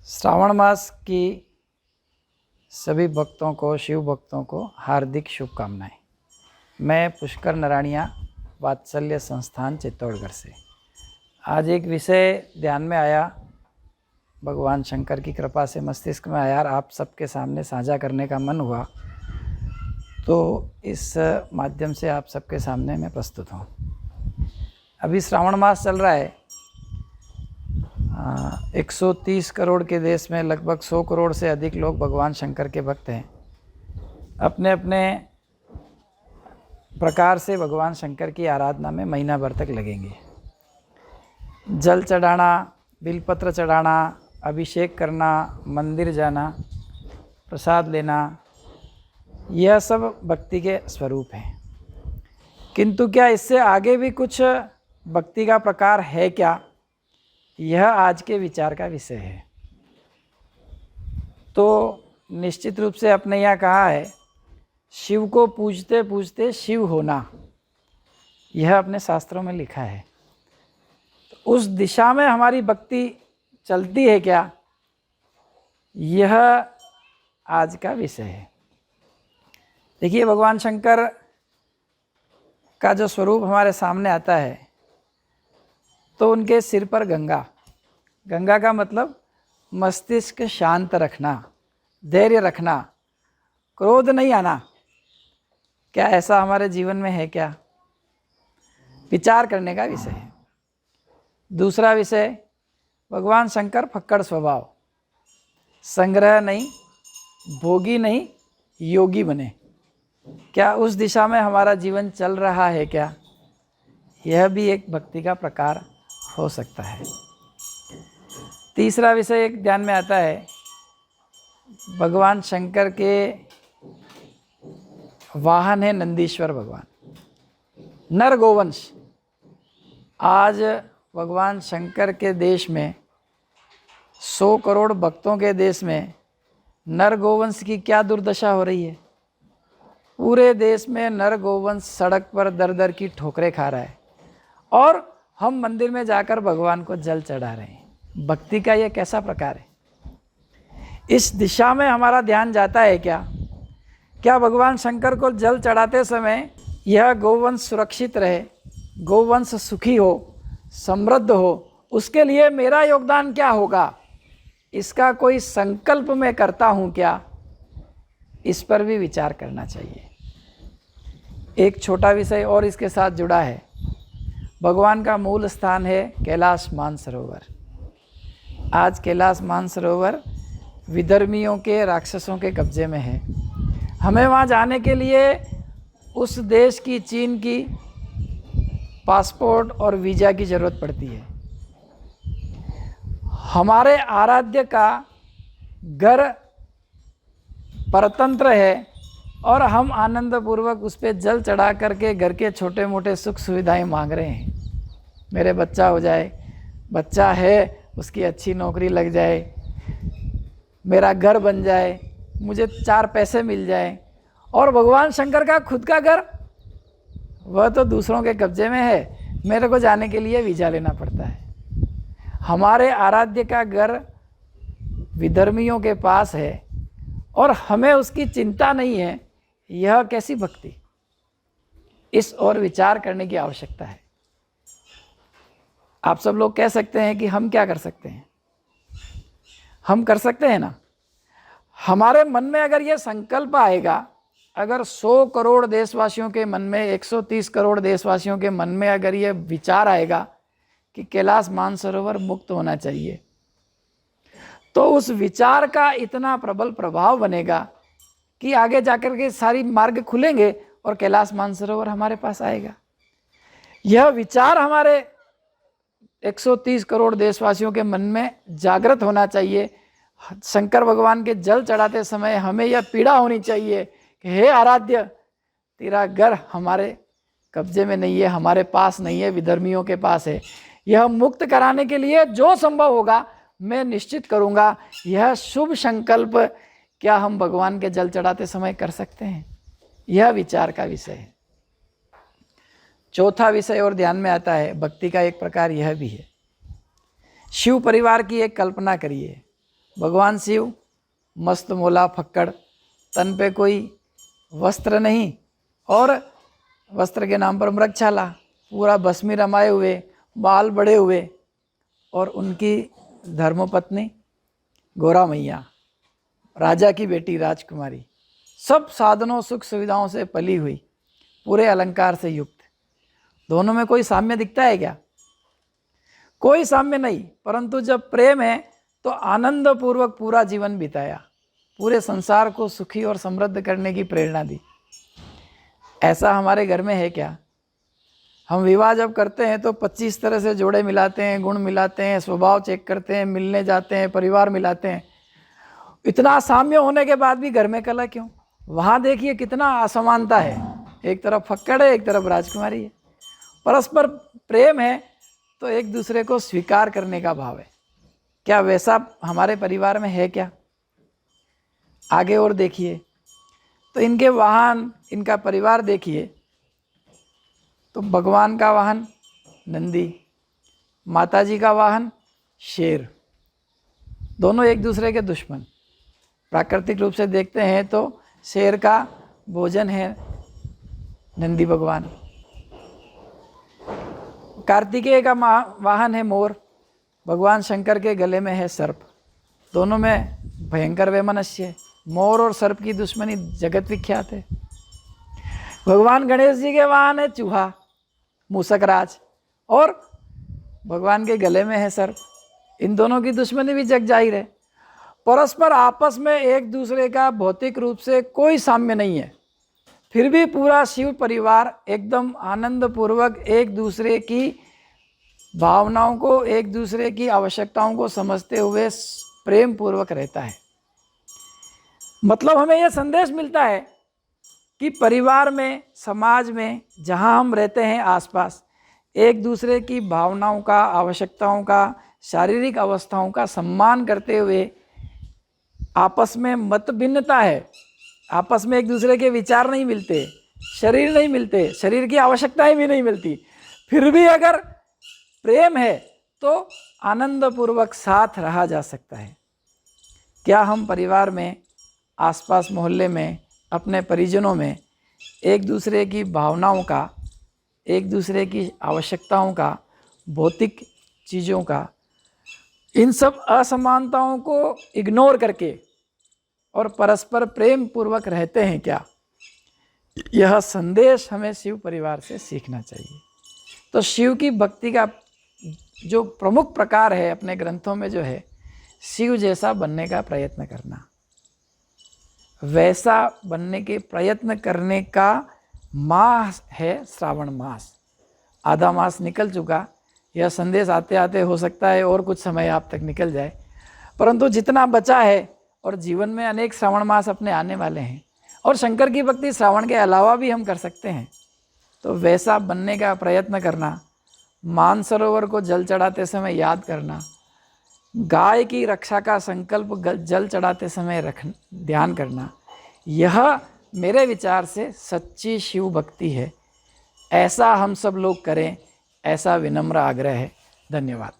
श्रावण मास की सभी भक्तों को, शिव भक्तों को हार्दिक शुभकामनाएं। मैं पुष्कर नराणिया, वात्सल्य संस्थान चित्तौड़गढ़ से। आज एक विषय ध्यान में आया, भगवान शंकर की कृपा से मस्तिष्क में आया और आप सबके सामने साझा करने का मन हुआ, तो इस माध्यम से आप सबके सामने मैं प्रस्तुत हूँ। अभी श्रावण मास चल रहा है। 130 करोड़ के देश में लगभग 100 करोड़ से अधिक लोग भगवान शंकर के भक्त हैं। अपने अपने प्रकार से भगवान शंकर की आराधना में महीना भर तक लगेंगे। जल चढ़ाना, बिलपत्र चढ़ाना, अभिषेक करना, मंदिर जाना, प्रसाद लेना, यह सब भक्ति के स्वरूप हैं। किंतु क्या इससे आगे भी कुछ भक्ति का प्रकार है क्या? यह आज के विचार का विषय है। तो निश्चित रूप से अपने यहाँ कहा है, शिव को पूजते पूजते शिव होना, यह अपने शास्त्रों में लिखा है। तो उस दिशा में हमारी भक्ति चलती है क्या? यह आज का विषय है। देखिए, भगवान शंकर का जो स्वरूप हमारे सामने आता है, तो उनके सिर पर गंगा, गंगा का मतलब मस्तिष्क शांत रखना, धैर्य रखना, क्रोध नहीं आना। क्या ऐसा हमारे जीवन में है क्या? विचार करने का विषय है। दूसरा विषय, भगवान शंकर फक्कड़ स्वभाव, संग्रह नहीं, भोगी नहीं, योगी बने। क्या उस दिशा में हमारा जीवन चल रहा है क्या? यह भी एक भक्ति का प्रकार हो सकता है। तीसरा विषय एक ध्यान में आता है, भगवान शंकर के वाहन है नंदीश्वर भगवान, नर गोवंश। आज भगवान शंकर के देश में, 100 करोड़ भक्तों के देश में नर गोवंश की क्या दुर्दशा हो रही है। पूरे देश में नर गोवंश सड़क पर दर दर की ठोकरें खा रहा है और हम मंदिर में जाकर भगवान को जल चढ़ा रहे हैं। भक्ति का यह कैसा प्रकार है? इस दिशा में हमारा ध्यान जाता है क्या? क्या भगवान शंकर को जल चढ़ाते समय यह गोवंश सुरक्षित रहे, गोवंश सुखी हो, समृद्ध हो, उसके लिए मेरा योगदान क्या होगा, इसका कोई संकल्प मैं करता हूँ क्या? इस पर भी विचार करना चाहिए। एक छोटा विषय और इसके साथ जुड़ा है। भगवान का मूल स्थान है कैलाश मानसरोवर। आज कैलाश मानसरोवर विधर्मियों के, राक्षसों के कब्जे में है। हमें वहाँ जाने के लिए उस देश की, चीन की पासपोर्ट और वीज़ा की ज़रूरत पड़ती है। हमारे आराध्य का घर परतंत्र है और हम आनंदपूर्वक उस पर जल चढ़ा करके घर के छोटे मोटे सुख सुविधाएं मांग रहे हैं। मेरे बच्चा हो जाए, बच्चा है उसकी अच्छी नौकरी लग जाए, मेरा घर बन जाए, मुझे 4 पैसे मिल जाए। और भगवान शंकर का खुद का घर, वह तो दूसरों के कब्जे में है, मेरे को जाने के लिए वीज़ा लेना पड़ता है। हमारे आराध्य का घर विधर्मियों के पास है और हमें उसकी चिंता नहीं है। यह कैसी भक्ति? इस और विचार करने की आवश्यकता है। आप सब लोग कह सकते हैं कि हम क्या कर सकते हैं? हम कर सकते हैं ना। हमारे मन में अगर यह संकल्प आएगा, अगर 100 करोड़ देशवासियों के मन में, 130 करोड़ देशवासियों के मन में अगर यह विचार आएगा कि कैलाश मानसरोवर मुक्त होना चाहिए, तो उस विचार का इतना प्रबल प्रभाव बनेगा कि आगे जाकर के सारी मार्ग खुलेंगे और कैलाश मानसरोवर हमारे पास आएगा। यह विचार हमारे 130 करोड़ देशवासियों के मन में जागृत होना चाहिए। शंकर भगवान के जल चढ़ाते समय हमें यह पीड़ा होनी चाहिए कि हे आराध्य, तेरा घर हमारे कब्जे में नहीं है, हमारे पास नहीं है, विधर्मियों के पास है। यह मुक्त कराने के लिए जो संभव होगा मैं निश्चित करूँगा। यह शुभ संकल्प क्या हम भगवान के जल चढ़ाते समय कर सकते हैं? यह विचार का विषय है। चौथा विषय और ध्यान में आता है, भक्ति का एक प्रकार यह भी है। शिव परिवार की एक कल्पना करिए। भगवान शिव मस्त मोला फक्कड़, तन पे कोई वस्त्र नहीं और वस्त्र के नाम पर मृगछाला, पूरा भस्मी रमाए हुए, बाल बड़े हुए, और उनकी धर्मपत्नी गौरा मैया, राजा की बेटी राजकुमारी, सब साधनों सुख सुविधाओं से पली हुई, पूरे अलंकार से युक्त। दोनों में कोई साम्य दिखता है क्या? कोई साम्य नहीं। परंतु जब प्रेम है तो आनंद पूर्वक पूरा जीवन बिताया, पूरे संसार को सुखी और समृद्ध करने की प्रेरणा दी। ऐसा हमारे घर में है क्या? हम विवाह जब करते हैं तो 25 तरह से जोड़े मिलाते हैं, गुण मिलाते हैं, स्वभाव चेक करते हैं, मिलने जाते हैं, परिवार मिलाते हैं। इतना साम्य होने के बाद भी घर में कलह क्यों? वहाँ देखिए कितना असमानता है, एक तरफ फक्कड़ है, एक तरफ राजकुमारी है। परस्पर प्रेम है तो एक दूसरे को स्वीकार करने का भाव है। क्या वैसा हमारे परिवार में है क्या? आगे और देखिए तो इनके वाहन, इनका परिवार देखिए तो भगवान का वाहन नंदी, माताजी का वाहन शेर, दोनों एक दूसरे के दुश्मन। प्राकृतिक रूप से देखते हैं तो शेर का भोजन है नंदी भगवान। कार्तिकेय का वाहन है मोर, भगवान शंकर के गले में है सर्प। दोनों में भयंकर वैमनस्य है। मोर और सर्प की दुश्मनी जगत विख्यात है। भगवान गणेश जी के वाहन है चूहा, मूसकराज, और भगवान के गले में है सर्प। इन दोनों की दुश्मनी भी जग जाहिर है। परस्पर आपस में एक दूसरे का भौतिक रूप से कोई साम्य नहीं है, फिर भी पूरा शिव परिवार एकदम आनंद पूर्वक एक दूसरे की भावनाओं को, एक दूसरे की आवश्यकताओं को समझते हुए प्रेम पूर्वक रहता है। मतलब हमें यह संदेश मिलता है कि परिवार में, समाज में, जहाँ हम रहते हैं आसपास, एक दूसरे की भावनाओं का, आवश्यकताओं का, शारीरिक अवस्थाओं का सम्मान करते हुए, आपस में मत भिन्नता है, आपस में एक दूसरे के विचार नहीं मिलते, शरीर नहीं मिलते, शरीर की आवश्यकताएं भी नहीं मिलती, फिर भी अगर प्रेम है तो आनंदपूर्वक साथ रहा जा सकता है। क्या हम परिवार में, आसपास मोहल्ले में, अपने परिजनों में एक दूसरे की भावनाओं का, एक दूसरे की आवश्यकताओं का, भौतिक चीज़ों का, इन सब असमानताओं को इग्नोर करके और परस्पर प्रेम पूर्वक रहते हैं क्या? यह संदेश हमें शिव परिवार से सीखना चाहिए। तो शिव की भक्ति का जो प्रमुख प्रकार है अपने ग्रंथों में जो है, शिव जैसा बनने का प्रयत्न करना। वैसा बनने के प्रयत्न करने का मास है श्रावण मास। आधा मास निकल चुका। यह संदेश आते आते हो सकता है और कुछ समय आप तक निकल जाए, परंतु जितना बचा है, और जीवन में अनेक श्रावण मास अपने आने वाले हैं, और शंकर की भक्ति श्रावण के अलावा भी हम कर सकते हैं। तो वैसा बनने का प्रयत्न करना, मानसरोवर को जल चढ़ाते समय याद करना, गाय की रक्षा का संकल्प जल चढ़ाते समय ध्यान करना, यह मेरे विचार से सच्ची शिव भक्ति है। ऐसा हम सब लोग करें, ऐसा विनम्र आग्रह है। धन्यवाद।